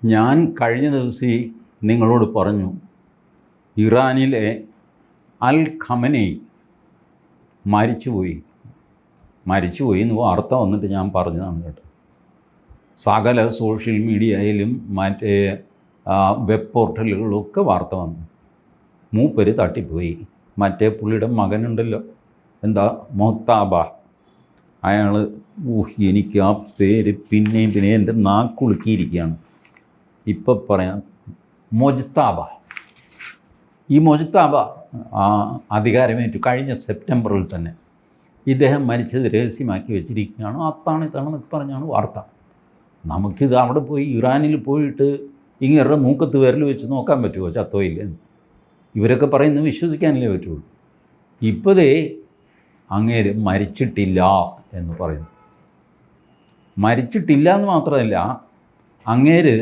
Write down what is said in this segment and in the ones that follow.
ഞാൻ കഴിഞ്ഞ ദിവസം നിങ്ങളോട് പറഞ്ഞു, ഇറാനിലെ അൽ ഖമനേയി മരിച്ചുപോയി എന്ന് വാർത്ത വന്നിട്ട് ഞാൻ പറഞ്ഞതാണ് കേട്ടോ. സകല സോഷ്യൽ മീഡിയയിലും മറ്റേ വെബ് പോർട്ടലുകളിലൊക്കെ വാർത്ത വന്നു. മൂപ്പര് തട്ടിപ്പോയി. മറ്റേ പുള്ളിയുടെ മകനുണ്ടല്ലോ, എന്താ മൊഹ്താബ, അയാൾ എനിക്ക് ആ പേര് പിന്നെയും എൻ്റെ നാക്കുളുക്കിയിരിക്കുകയാണ്. ഇപ്പം പറയാം, മൊജ്താബ. ഈ മൊജ്താബ അധികാരമേറ്റു കഴിഞ്ഞ സെപ്റ്റംബറിൽ തന്നെ. ഇദ്ദേഹം മരിച്ചത് രഹസ്യമാക്കി വെച്ചിരിക്കുകയാണ്. ഇതാണെന്നൊക്കെ പറഞ്ഞാണ് വാർത്ത. നമുക്കിത് അവിടെ പോയി ഇറാനിൽ പോയിട്ട് ഇങ്ങേരുടെ മൂക്കത്ത് വിരൽ വെച്ച് നോക്കാൻ പറ്റുമോ ചത്തോയില്ലെന്ന്? ഇവരൊക്കെ പറയുന്നത് വിശ്വസിക്കാനല്ലേ പറ്റുള്ളൂ. ഇപ്പോഴേ അങ്ങേര് മരിച്ചിട്ടില്ല എന്ന് പറയുന്നു. മരിച്ചിട്ടില്ല എന്ന് മാത്രമല്ല, അങ്ങേര്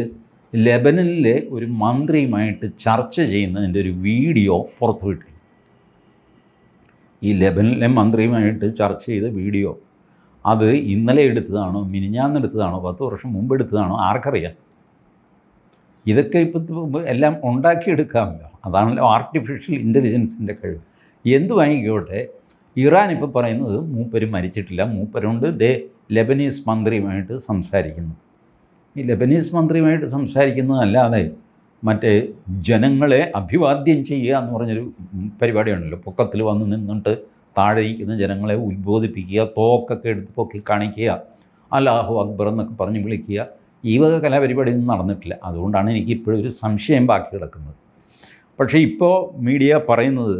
ലെബനനിലെ ഒരു മന്ത്രിയുമായിട്ട് ചർച്ച ചെയ്യുന്നതിൻ്റെ ഒരു വീഡിയോ പുറത്തുവിട്ടു. ഈ ലെബനനിലെ മന്ത്രിയുമായിട്ട് ചർച്ച ചെയ്ത വീഡിയോ അത് ഇന്നലെ എടുത്തതാണോ മിനിഞ്ഞാന്നെടുത്തതാണോ 10 വർഷം മുമ്പ് എടുത്തതാണോ ആർക്കറിയാം. ഇതൊക്കെ ഇപ്പോൾ എല്ലാം ഉണ്ടാക്കിയെടുക്കാമല്ലോ. അതാണല്ലോ ആർട്ടിഫിഷ്യൽ ഇൻ്റലിജൻസിൻ്റെ കഴിവ്. എന്ത് വാങ്ങിക്കോട്ടെ, ഇറാൻ ഇപ്പോൾ പറയുന്നത് മൂപ്പര് മരിച്ചിട്ടില്ല, മൂപ്പരുണ്ട്, ലെബനീസ് മന്ത്രിയുമായിട്ട് സംസാരിക്കുന്നു. ഈ ലെബനീസ് മന്ത്രിയുമായിട്ട് സംസാരിക്കുന്നതല്ലാതെ മറ്റേ ജനങ്ങളെ അഭിവാദ്യം ചെയ്യുക എന്ന് പറഞ്ഞൊരു പരിപാടിയുണ്ടല്ലോ. പൊക്കത്തിൽ വന്ന് നിന്നിട്ട് താഴെ ഇരിക്കുന്ന ജനങ്ങളെ ഉത്ബോധിപ്പിക്കുക, തോക്കൊക്കെ എടുത്ത് പൊക്കി കാണിക്കുക, അല്ലാഹു അക്ബർ എന്നൊക്കെ പറഞ്ഞ് വിളിക്കുക. ഈ വക കലാപരിപാടിയൊന്നും നടന്നിട്ടില്ല. അതുകൊണ്ടാണ് എനിക്ക് ഇപ്പോഴും ഒരു സംശയം ബാക്കി കിടക്കുന്നത്. പക്ഷേ ഇപ്പോൾ മീഡിയ പറയുന്നത്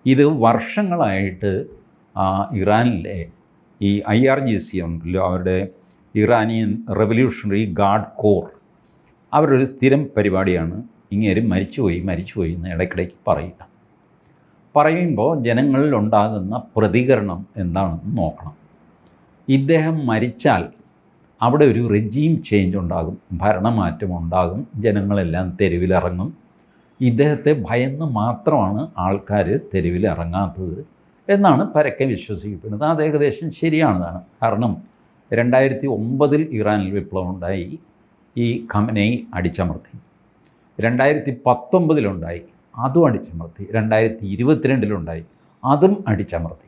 ഇത് വർഷങ്ങളായിട്ട് ഇറാനിലെ ഈ IRGC ഉണ്ടല്ലോ, അവരുടെ ഇറാനിയൻ റെവല്യൂഷണറി ഗാർഡ് കോർ, അവരുടെ ഒരു സ്ഥിരം പരിപാടിയാണ് ഇങ്ങേര് മരിച്ചുപോയി എന്ന് ഇടയ്ക്കിടയ്ക്ക് പറയുമ്പോൾ ജനങ്ങളിൽ ഉണ്ടാകുന്ന പ്രതികരണം എന്താണെന്ന് നോക്കണം. ഇദ്ദേഹം മരിച്ചാൽ അവിടെ ഒരു റെജീം ചേഞ്ച് ഉണ്ടാകും, ഭരണമാറ്റം ഉണ്ടാകും, ജനങ്ങളെല്ലാം തെരുവിലിറങ്ങും. ഇദ്ദേഹത്തെ ഭയന്ന് മാത്രമാണ് ആൾക്കാർ തെരുവിലിറങ്ങാത്തത് എന്നാണ് പരക്കെ വിശ്വസിക്കപ്പെടുന്നത്. അത് ഏകദേശം ശരിയാണതാണ്. കാരണം 2009 ഇറാനിൽ വിപ്ലവം ഉണ്ടായി, ഈ ഖമനേയി അടിച്ചമർത്തി. 2019 അതും അടിച്ചമർത്തി. 2022 അതും അടിച്ചമർത്തി.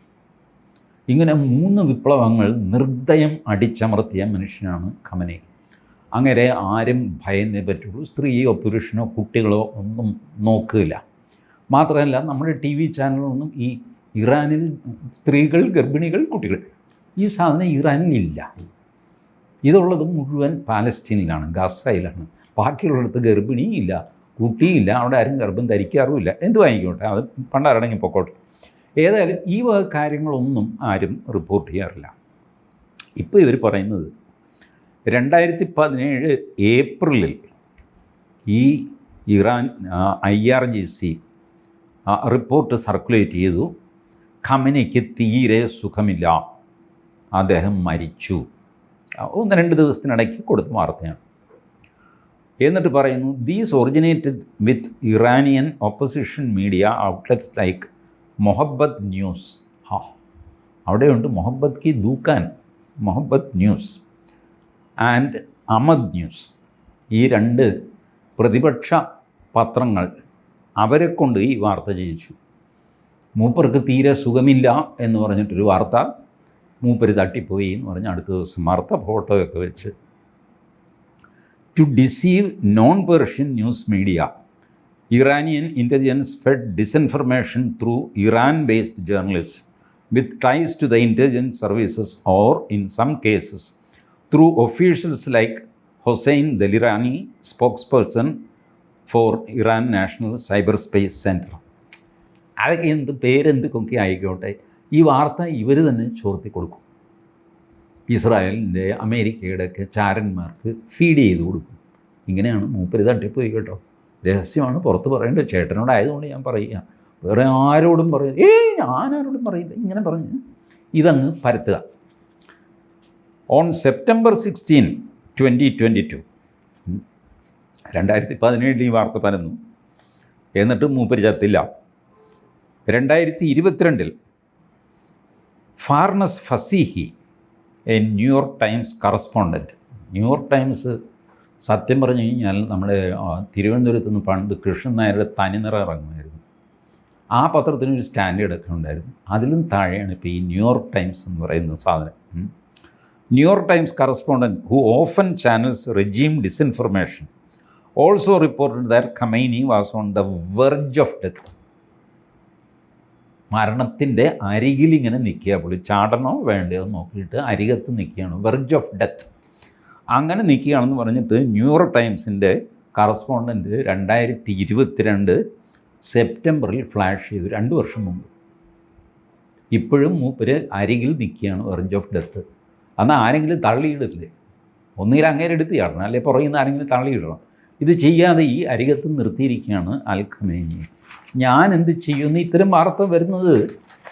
ഇങ്ങനെ 3 വിപ്ലവങ്ങൾ നിർദ്ദയം അടിച്ചമർത്തിയ മനുഷ്യനാണ് ഖമനേയി. അങ്ങനെ ആരും ഭയന്നേ പറ്റുള്ളൂ. സ്ത്രീയോ പുരുഷനോ കുട്ടികളോ ഒന്നും നോക്കില്ല. മാത്രമല്ല, നമ്മുടെ TV ചാനലൊന്നും ഈ ഇറാനിൽ സ്ത്രീകൾ, ഗർഭിണികൾ, കുട്ടികൾ, ഈ സാധനം ഇറാനിലില്ല. ഇതുള്ളത് മുഴുവൻ പാലസ്തീനിലാണ്, ഗസയിലാണ്. ബാക്കിയുള്ളിടത്ത് ഗർഭിണിയില്ല, കുട്ടിയില്ല, അവിടെ ആരും ഗർഭം ധരിക്കാറുമില്ല. എന്ത് വാങ്ങിക്കോട്ടെ, അത് പണ്ടാരടങ്ങി പൊക്കോട്ടെ. ഏതായാലും ഈ വക കാര്യങ്ങളൊന്നും ആരും റിപ്പോർട്ട് ചെയ്യാറില്ല. ഇപ്പോൾ ഇവർ പറയുന്നത് 2017 ഏപ്രിലിൽ ഈ ഇറാൻ IRGC റിപ്പോർട്ട് സർക്കുലേറ്റ് ചെയ്തു. ഖമനേയ്ക്ക് തീരെ സുഖമില്ല, അദ്ദേഹം മരിച്ചു. 1-2 ദിവസത്തിനിടയ്ക്ക് കൊടുത്ത വാർത്തയാണ്. എന്നിട്ട് പറയുന്നു, these originated with Iranian opposition media outlets like Mohabbat news. അവിടെയുണ്ട് മൊഹബ്ബത്ത് കി ദൂക്കാൻ, Mohabbat news and Amad news. ഈ 2 പ്രതിപക്ഷ പത്രങ്ങൾ അവരെ കൊണ്ട് ഈ വാർത്ത ചെയ്യിച്ചു. മൂപ്പർക്ക് തീരെ സുഖമില്ല എന്ന് പറഞ്ഞിട്ടൊരു വാർത്ത, മൂപ്പര് തട്ടിപ്പോയി എന്ന് പറഞ്ഞ് അടുത്ത ദിവസം വാർത്ത, ഫോട്ടോയൊക്കെ വെച്ച്. To deceive non Persian news media, Iranian intelligence fed disinformation through Iran based journalist with ties to the intelligence services or in some cases through officials like Hossein Dalirani, spokesperson for Iran national cyber space centre. അതൊക്കെ പേരെന്തൊക്കെ ആയിക്കോട്ടെ, ഈ വാർത്ത ഇവർ തന്നെ ചോർത്തി കൊടുക്കും. ഇസ്രായേലിൻ്റെ, അമേരിക്കയുടെ ഒക്കെ ചാരന്മാർക്ക് ഫീഡ് ചെയ്ത് കൊടുക്കും. ഇങ്ങനെയാണ് മൂപ്പര് തട്ടിപ്പോയി കേട്ടോ. രഹസ്യമാണ്, പുറത്ത് പറയേണ്ടത്. ചേട്ടനോടായതുകൊണ്ട് ഞാൻ പറയുക, വേറെ ആരോടും പറയുക, ഞാനാരോടും പറയില്ല. ഇങ്ങനെ പറഞ്ഞ് ഇതങ്ങ് പരത്തുക. ഓൺ September 16, 2022, 2017 ഈ വാർത്ത പരന്നു. എന്നിട്ട് മൂപ്പര് ചത്തില്ല. 2022 Farnaz Fassihi, a New York Times correspondent, New York Times സത്യം പറഞ്ഞു കഴിഞ്ഞാൽ നമ്മുടെ തിരുവനന്തപുരത്ത് നിന്ന് പണ്ട് കൃഷ്ണൻ നായരുടെ തനിനിറ ഇറങ്ങുമായിരുന്നു. ആ പത്രത്തിനൊരു സ്റ്റാൻഡേർഡ് ഒക്കെ ഉണ്ടായിരുന്നു. അതിലും താഴെയാണ് ഇപ്പോൾ ഈ ന്യൂയോർക്ക് ടൈംസ് എന്ന് പറയുന്ന സാധനം. New York Times correspondent who often channels regime disinformation also reported that Khamenei was on the verge of death. മരണത്തിൻ്റെ അരികിലിങ്ങനെ നിൽക്കുക, പുള്ളി ചാടണോ വേണ്ടയോ നോക്കിയിട്ട് അരികത്ത് നിൽക്കുകയാണ്, വെർജ് ഓഫ് ഡെത്ത്. അങ്ങനെ നിൽക്കുകയാണെന്ന് പറഞ്ഞിട്ട് ന്യൂയോർക്ക് ടൈംസിൻ്റെ കറസ്പോണ്ടൻറ്റ് 2022 സെപ്റ്റംബറിൽ ഫ്ലാഷ് ചെയ്തു, 2 വർഷം മുമ്പ്. ഇപ്പോഴും മൂപ്പര് അരികിൽ നിൽക്കുകയാണ്, വെർജ് ഓഫ് ഡെത്ത്. എന്നാൽ ആരെങ്കിലും തള്ളിയിടില്ലേ? ഒന്നുകിൽ അങ്ങേരെ എടുത്ത് ചാടണം, അല്ലെങ്കിൽ പുറകിൽ നിന്ന് ആരെങ്കിലും തള്ളിയിടണം. ഇത് ചെയ്യാതെ ഈ അരികത്ത് നിർത്തിയിരിക്കുകയാണ് അൽ ഖമേനി. ഞാൻ എന്ത് ചെയ്യുമെന്ന് ഇത്തരം വാർത്ത വരുന്നത്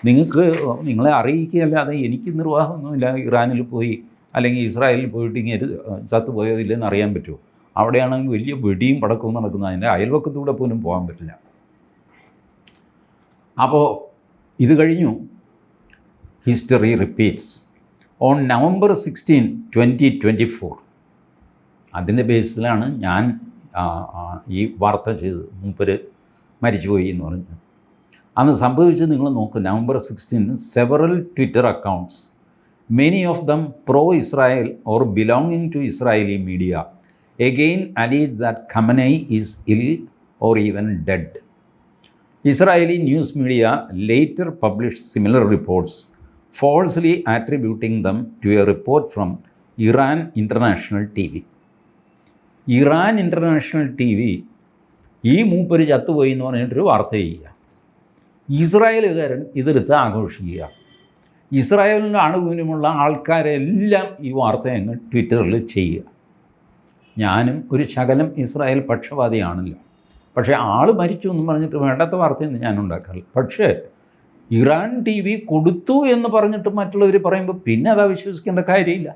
നിങ്ങളെ അറിയിക്കുകയല്ലാതെ എനിക്ക് നിർവാഹമൊന്നുമില്ല. ഇറാനിൽ പോയി അല്ലെങ്കിൽ ഇസ്രായേലിൽ പോയിട്ട് ഇങ്ങനെ ചത്തുപോയോ ഇല്ലെന്ന് അറിയാൻ പറ്റുമോ? അവിടെയാണെങ്കിൽ വലിയ വെടിയും പടക്കവും നടക്കുന്നത്, അതിൻ്റെ അയൽവക്കത്തൂടെ പോലും പോകാൻ പറ്റില്ല. അപ്പോൾ ഇത് കഴിഞ്ഞു. History repeats. ഓൺ നവംബർ 16, 2024 അതിൻ്റെ ബേസിലാണ് ഞാൻ ഈ വാർത്ത ചെയ്തത്. മൂപ്പര് മരിച്ചുപോയി എന്ന് പറഞ്ഞു. അന്ന് സംഭവിച്ചത് നിങ്ങൾ നോക്ക്. November 16 several Twitter accounts, many of them pro-Israel or belonging to Israeli media, again allege that Khamenei is ill or even dead. Israeli news media later published similar reports, falsely attributing them to a report from Iran International TV. Iran international TV ഈ മൂപ്പര് ചത്തുപോയി എന്ന് പറഞ്ഞിട്ടൊരു വാർത്ത ചെയ്യുക. ഇസ്രായേലുകാരൻ ഇതെടുത്ത് ആഘോഷിക്കുക. ഇസ്രായേലിൻ്റെ അണുവിനുമുള്ള ആൾക്കാരെല്ലാം ഈ വാർത്ത അങ്ങ് ട്വിറ്ററിൽ ചെയ്യുക. ഞാനും ഒരു ശകലം ഇസ്രായേൽ പക്ഷപാതിയാണല്ലോ. പക്ഷേ ആൾ മരിച്ചു എന്ന് പറഞ്ഞിട്ട് വേണ്ടാത്ത വാർത്തയൊന്നും ഞാൻ ഉണ്ടാക്കാറില്ല. പക്ഷേ ഇറാൻ TV കൊടുത്തു എന്ന് പറഞ്ഞിട്ട് മറ്റുള്ളവർ പറയുമ്പോൾ പിന്നെ അത് വിശ്വസിക്കേണ്ട കാര്യമില്ല.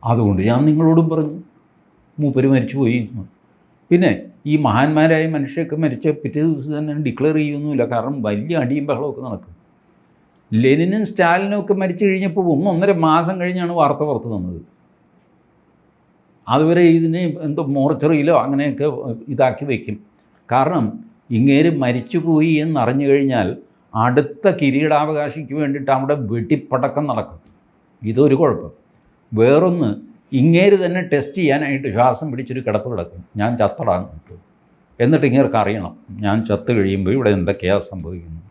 അതുകൊണ്ട് ഞാൻ നിങ്ങളോടും പറഞ്ഞു മൂപ്പര് മരിച്ചുപോയി. പിന്നെ ഈ മഹാന്മാരായ മനുഷ്യരൊക്കെ മരിച്ച പിറ്റേ ദിവസം തന്നെ ഡിക്ലെയർ ചെയ്യുമൊന്നുമില്ല. കാരണം വലിയ അടിയും ബഹളമൊക്കെ നടക്കും. ലെനിനും സ്റ്റാലിനും ഒക്കെ മരിച്ചു കഴിഞ്ഞപ്പോൾ 1-1.5 മാസം കഴിഞ്ഞാണ് വാർത്ത പുറത്ത് വന്നത്. അതുവരെ ഇതിനെ എന്തോ മോർച്ചറിയിലോ അങ്ങനെയൊക്കെ ഇതാക്കി വയ്ക്കും. കാരണം ഇങ്ങേര് മരിച്ചുപോയി എന്നറിഞ്ഞു കഴിഞ്ഞാൽ അടുത്ത കിരീടാവകാശിക്ക് വേണ്ടിയിട്ട് അവിടെ വെട്ടിപ്പടക്കം നടക്കും. ഇതൊരു കുഴപ്പം. വേറൊന്ന്, ഇങ്ങേര് തന്നെ ടെസ്റ്റ് ചെയ്യാനായിട്ട് ശ്വാസം പിടിച്ചൊരു കിടപ്പ് കിടക്കും, ഞാൻ ചത്തടാന്നിട്ട്. എന്നിട്ട് ഇങ്ങേർക്ക് അറിയണം ഞാൻ ചത്ത് കഴിയുമ്പോൾ ഇവിടെ എന്തൊക്കെയാണ് സംഭവിക്കുന്നത്.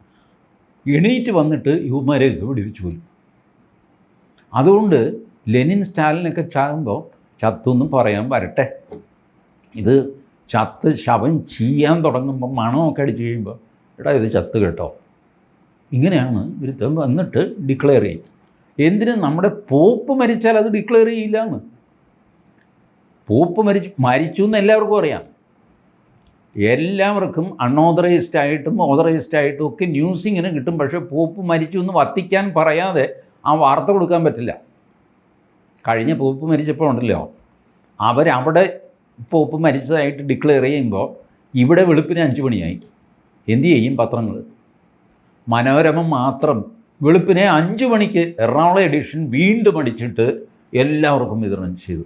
എണീറ്റ് വന്നിട്ട് യുവമാരെ വെടിവെച്ചു കൊല്ലും. അതുകൊണ്ട് ലെനിൻ സ്റ്റാലിനൊക്കെ ചാകുമ്പോൾ ചത്തൊന്നും പറയാൻ വരട്ടെ. ഇത് ചത്ത് ശവം ചെയ്യാൻ തുടങ്ങുമ്പോൾ മണമൊക്കെ അടിച്ച് കഴിയുമ്പോൾ എടാ ഇത് ചത്ത് കേട്ടോ, ഇങ്ങനെയാണ് വിരുദ്ധം വന്നിട്ട് ഡിക്ലെയർ ചെയ്യും. എന്തിന്? നമ്മുടെ പോപ്പ് മരിച്ചാൽ അത് ഡിക്ലെയർ ചെയ്യില്ലാന്ന്. പോപ്പ് മരിച്ചു എന്ന് എല്ലാവർക്കും അറിയാം. എല്ലാവർക്കും അൺഓതറൈസ്ഡ് ആയിട്ടും ഓതറൈസ്ഡ് ആയിട്ടും ഒക്കെ ന്യൂസ് ഇങ്ങനെ കിട്ടും. പക്ഷേ പോപ്പ് മരിച്ചു എന്ന് വത്തിക്കാൻ പറയാതെ ആ വാർത്ത കൊടുക്കാൻ പറ്റില്ല. കഴിഞ്ഞ പോപ്പ് മരിച്ചപ്പോൾ ഉണ്ടല്ലോ, അവരവിടെ പോപ്പ് മരിച്ചതായിട്ട് ഡിക്ലെയർ ചെയ്യുമ്പോൾ ഇവിടെ വെളുപ്പിന് 5 മണിയായി. എന്തു ചെയ്യും പത്രങ്ങൾ? മനോരമ മാത്രം വെളുപ്പിനെ 5 മണിക്ക് എറണാകുളം എഡിഷൻ വീണ്ടും അടിച്ചിട്ട് എല്ലാവർക്കും വിതരണം ചെയ്തു.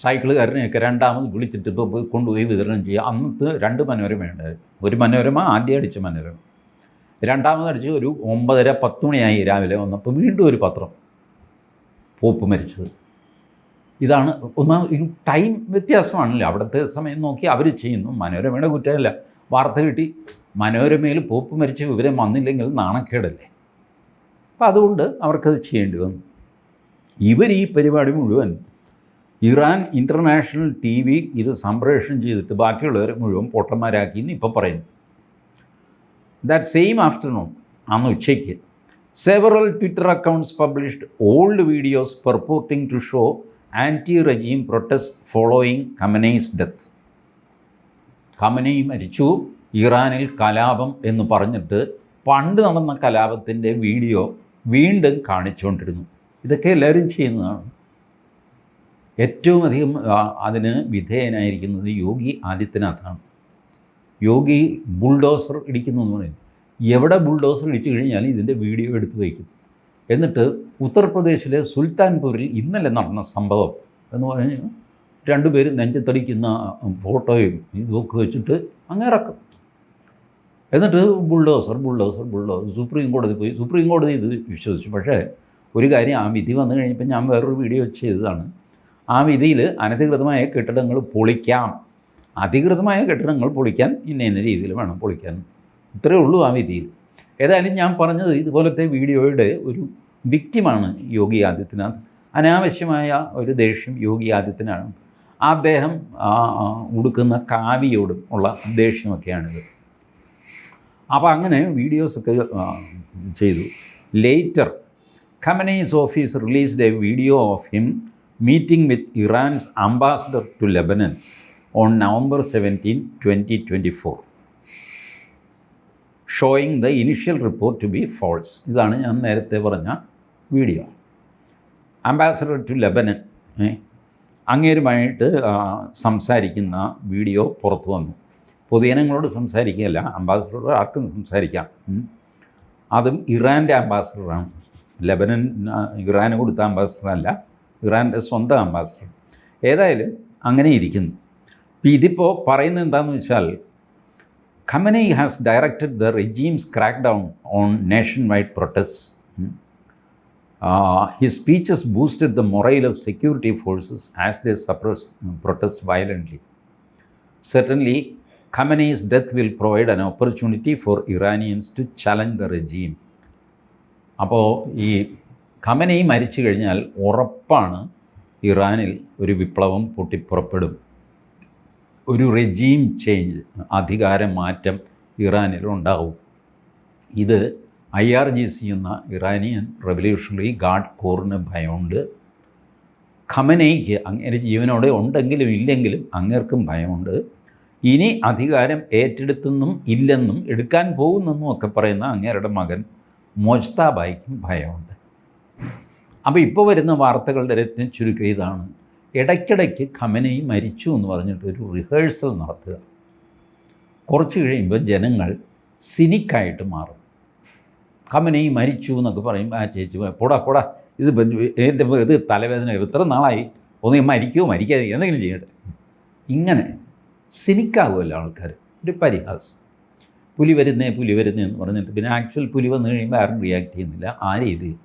സൈക്കിളുകാരനെയൊക്കെ രണ്ടാമത് വിളിച്ചിട്ട് ഇപ്പോൾ കൊണ്ടുപോയി വിതരണം ചെയ്യുക. അന്നത്തെ 2 മനോരമയുണ്ടായിരുന്നു. ഒരു മനോരമ ആദ്യം അടിച്ച മനോരമ, രണ്ടാമത് അടിച്ച് ഒരു 9:30-10 മണിയായി രാവിലെ വന്നപ്പോൾ വീണ്ടും ഒരു പത്രം പോപ്പ് മരിച്ചത്. ഇതാണ് ഈ ടൈം വ്യത്യാസമാണല്ലോ. അവിടുത്തെ സമയം നോക്കി അവർ ചെയ്യുന്നു. മനോരമയുടെ കുറ്റമല്ല. വാർത്ത കിട്ടി, മനോരമയിൽ പോപ്പ് മരിച്ച വിവരം വന്നില്ലെങ്കിൽ നാണക്കേടല്ലേ. അപ്പോൾ അതുകൊണ്ട് അവർക്കത് ചെയ്യേണ്ടി വന്നു. ഇവർ ഈ പരിപാടി മുഴുവൻ ഇറാൻ ഇൻ്റർനാഷണൽ TV ഇത് സംപ്രേഷണം ചെയ്തിട്ട് ബാക്കിയുള്ളവരെ മുഴുവൻ പൊട്ടന്മാരാക്കി എന്ന് ഇപ്പോൾ പറയുന്നു. ദാറ്റ് സെയിം ആഫ്റ്റർനൂൺ, അന്ന് ഉച്ചയ്ക്ക്, several Twitter accounts published old videos purporting to show anti regime protest following Khamenei's death. Khamenei മരിച്ചു, ഇറാനിൽ കലാപം എന്ന് പറഞ്ഞിട്ട് പണ്ട് നടന്ന കലാപത്തിൻ്റെ വീഡിയോ വീണ്ടും കാണിച്ചുകൊണ്ടിരുന്നു. ഇതൊക്കെ എല്ലാവരും ചെയ്യുന്നതാണ്. ഏറ്റവും അധികം അതിന് വിധേയനായിരിക്കുന്നത് യോഗി ആദിത്യനാഥാണ്. യോഗി ബുൾഡോസർ ഇടിക്കുന്നു എന്ന് പറയും. എവിടെ ബുൾഡോസർ ഇടിച്ചു കഴിഞ്ഞാൽ ഇതിൻ്റെ വീഡിയോ എടുത്ത് വയ്ക്കും. എന്നിട്ട് ഉത്തർപ്രദേശിലെ സുൽത്താൻപൂരിൽ ഇന്നലെ നടന്ന സംഭവം എന്ന് പറഞ്ഞാൽ രണ്ടുപേരും നെഞ്ചത്തടിക്കുന്ന ഫോട്ടോയും ഇതൊക്കെ വെച്ചിട്ട് അങ്ങ് ഇറക്കും. എന്നിട്ട് ബുൾഡോസർ സുപ്രീം കോടതി പോയി. സുപ്രീം കോടതി ഇത് വിശ്വസിച്ചു. പക്ഷേ ഒരു കാര്യം, ആ വിധി വന്നു കഴിഞ്ഞപ്പോൾ ഞാൻ വേറൊരു വീഡിയോ ചെയ്തതാണ്. ആ വിധിയിൽ അനധികൃതമായ കെട്ടിടങ്ങൾ പൊളിക്കാം, അധികൃതമായ കെട്ടിടങ്ങൾ പൊളിക്കാൻ ഇന്ന രീതിയിൽ വേണം പൊളിക്കാൻ, ഇത്രയേ ഉള്ളൂ ആ വിധിയിൽ. ഏതായാലും ഞാൻ പറഞ്ഞത് ഇതുപോലത്തെ വീഡിയോയുടെ ഒരു വിക്റ്റിമാണ് യോഗി ആദിത്യനാഥ്. അനാവശ്യമായ ഒരു ദേഷ്യം യോഗി ആദിത്യനാണ്. അദ്ദേഹം ഉടുക്കുന്ന കാവിയോടും ഉള്ള ദേഷ്യമൊക്കെയാണിത്. അപ്പോൾ അങ്ങനെ വീഡിയോസൊക്കെ ചെയ്തു. Later Khamenei's office released a video of him meeting with Iran's ambassador to Lebanon on November 17, 2024, showing the initial report to be false. ഇതാണ് ഞാൻ നേരത്തെ പറഞ്ഞ വീഡിയോ. അംബാസഡർ ടു ലെബനൻ അങ്ങേരുമായിട്ട് സംസാരിക്കുന്ന വീഡിയോ പുറത്തു വന്നു. പൊതുജനങ്ങളോട് സംസാരിക്കുകയല്ല, അംബാസഡർ ആർക്കും സംസാരിക്കാം. അതും ഇറാൻ്റെ അംബാസഡറാണ്. ലെബനൻ ഇറാന് കൊടുത്ത അംബാസഡറല്ല, ഇറാൻ്റെ സ്വന്തം അംബാസഡർ. ഏതായാലും അങ്ങനെ ഇരിക്കുന്നു. ഇതിപ്പോൾ പറയുന്നത് എന്താണെന്ന് വെച്ചാൽ, Khamenei has directed the regime's crackdown on nationwide protests. His speeches boosted the morale of security forces as they suppressed protests violently. Certainly, Khamenei's death will provide an opportunity for Iranians to challenge the regime. അപ്പോൾ ഈ ഖമനൈ മരിച്ചു കഴിഞ്ഞാൽ ഉറപ്പാണ് ഇറാനിൽ ഒരു വിപ്ലവം പൊട്ടിപ്പുറപ്പെടും. ഒരു regime change, അധികാര മാറ്റം ഇറാനിലുണ്ടാവും. ഇത് IRGC എന്ന ഇറാനിയൻ റെവല്യൂഷണറി ഗാർഡ് കോറിന് ഭയമുണ്ട്. ഖമനൈക്ക് അങ്ങനെ ജീവനോടെ ഉണ്ടെങ്കിലും ഇല്ലെങ്കിലും അങ്ങേർക്കും ഭയമുണ്ട്. ഇനി അധികാരം ഏറ്റെടുത്തെന്നും ഇല്ലെന്നും എടുക്കാൻ പോകുന്നെന്നും ഒക്കെ പറയുന്ന അങ്ങേരുടെ മകൻ മോജ്താബായിക്കും ഭയമുണ്ട്. അപ്പോൾ ഇപ്പോൾ വരുന്ന വാർത്തകളുടെ രത്നം ചുരുക്കം ഇതാണ്. ഇടയ്ക്കിടയ്ക്ക് ഖമനൈ മരിച്ചു എന്ന് പറഞ്ഞിട്ടൊരു റിഹേഴ്സൽ നടത്തുക. കുറച്ച് കഴിയുമ്പോൾ ജനങ്ങൾ സിനിക്കായിട്ട് മാറും. ഖമനൈ മരിച്ചു എന്നൊക്കെ പറയുമ്പോൾ ആ ചേച്ചി പോടാ ഇത് തലവേദന എത്ര നാളായി, ഒന്ന് മരിക്കുമോ മരിക്കാതെ എന്തെങ്കിലും ചെയ്യട്ടെ, ഇങ്ങനെ സിനിക്കാകുമല്ലോ ആൾക്കാർ. ഒരു പരിഹാസം. പുലി വരുന്നേ എന്ന് പറഞ്ഞിട്ട് പിന്നെ ആക്ച്വൽ പുലി വന്നു കഴിയുമ്പോൾ ആരും റിയാക്ട് ചെയ്യുന്നില്ല. ആ രീതിയിൽ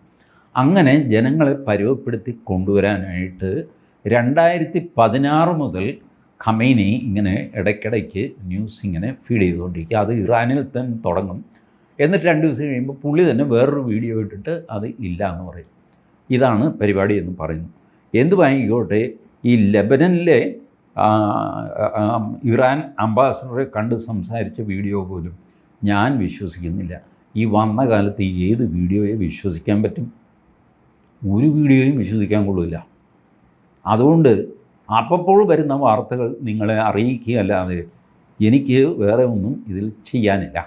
അങ്ങനെ ജനങ്ങളെ പരുവപ്പെടുത്തി കൊണ്ടുവരാനായിട്ട് 2016 മുതൽ ഖമൈനി ഇങ്ങനെ ഇടയ്ക്കിടയ്ക്ക് ന്യൂസ് ഇങ്ങനെ ഫീഡ് ചെയ്തുകൊണ്ടിരിക്കുക. അത് ഇറാനിൽ തന്നെ തുടങ്ങും. എന്നിട്ട് 2 ദിവസം കഴിയുമ്പോൾ പുള്ളി തന്നെ വേറൊരു വീഡിയോ ഇട്ടിട്ട് അത് ഇല്ല എന്ന് പറയും. ഇതാണ് പരിപാടി എന്ന് പറയുന്നു. എന്ത് വാങ്ങിക്കോട്ടെ, ഈ ലെബനനിലെ ഇറാൻ അംബാസഡറെ കണ്ട് സംസാരിച്ച വീഡിയോ പോലും ഞാൻ വിശ്വസിക്കുന്നില്ല. ഈ വന്ന കാലത്ത് ഏത് വീഡിയോയെ വിശ്വസിക്കാൻ പറ്റും? ഒരു വീഡിയോയും വിശ്വസിക്കാൻ കൊള്ളില്ല. അതുകൊണ്ട് അപ്പോൾ വരുന്ന വാർത്തകൾ നിങ്ങളെ അറിയിക്കുകയല്ലാതെ എനിക്ക് വേറെ ഒന്നും ഇതിൽ ചെയ്യാനില്ല.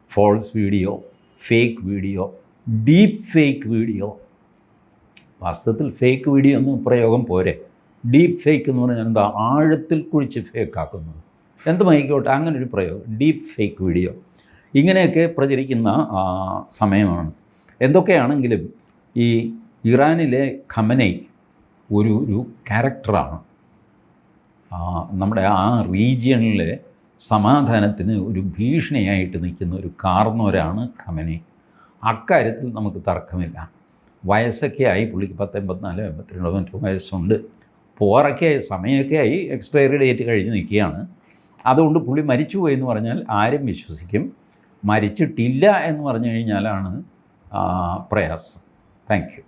False video, fake video, deep fake video. വാസ്തവത്തിൽ ഫേക്ക് വീഡിയോ ഒന്നും പ്രയോഗം പോരെ. ഡീപ്പ് ഫേക്ക് എന്ന് പറഞ്ഞാൽ എന്താ? ആഴത്തിൽ കുഴിച്ച് ഫേക്കാക്കുന്നത്. എന്തുമായിക്കോട്ടെ, അങ്ങനൊരു പ്രയോഗം, ഡീപ്പ് ഫേക്ക് വീഡിയോ. ഇങ്ങനെയൊക്കെ പ്രചരിക്കുന്ന സമയമാണ്. എന്തൊക്കെയാണെങ്കിലും ഈ ഇറാനിലെ ഖമനൈ ഒരു ക്യാരക്ടറാണ്. നമ്മുടെ ആ റീജിയണിലെ സമാധാനത്തിന് ഒരു ഭീഷണിയായിട്ട് നിൽക്കുന്ന ഒരു കാർന്നോരാണ് ഖമനൈ. അക്കാര്യത്തിൽ നമുക്ക് തർക്കമില്ല. വയസ്സൊക്കെ ആയി, പുള്ളിക്ക് 84, 82 മറ്റു വയസ്സുണ്ട്. പോറൊക്കെ ആയി, സമയമൊക്കെ ആയി, എക്സ്പയറി ഡേറ്റ് കഴിഞ്ഞ് നിൽക്കുകയാണ്. അതുകൊണ്ട് പുള്ളി മരിച്ചുപോയി എന്ന് പറഞ്ഞാൽ ആരും വിശ്വസിക്കും. മരിച്ചിട്ടില്ല എന്ന് പറഞ്ഞു കഴിഞ്ഞാലാണ് പ്രയാസം. Thank you.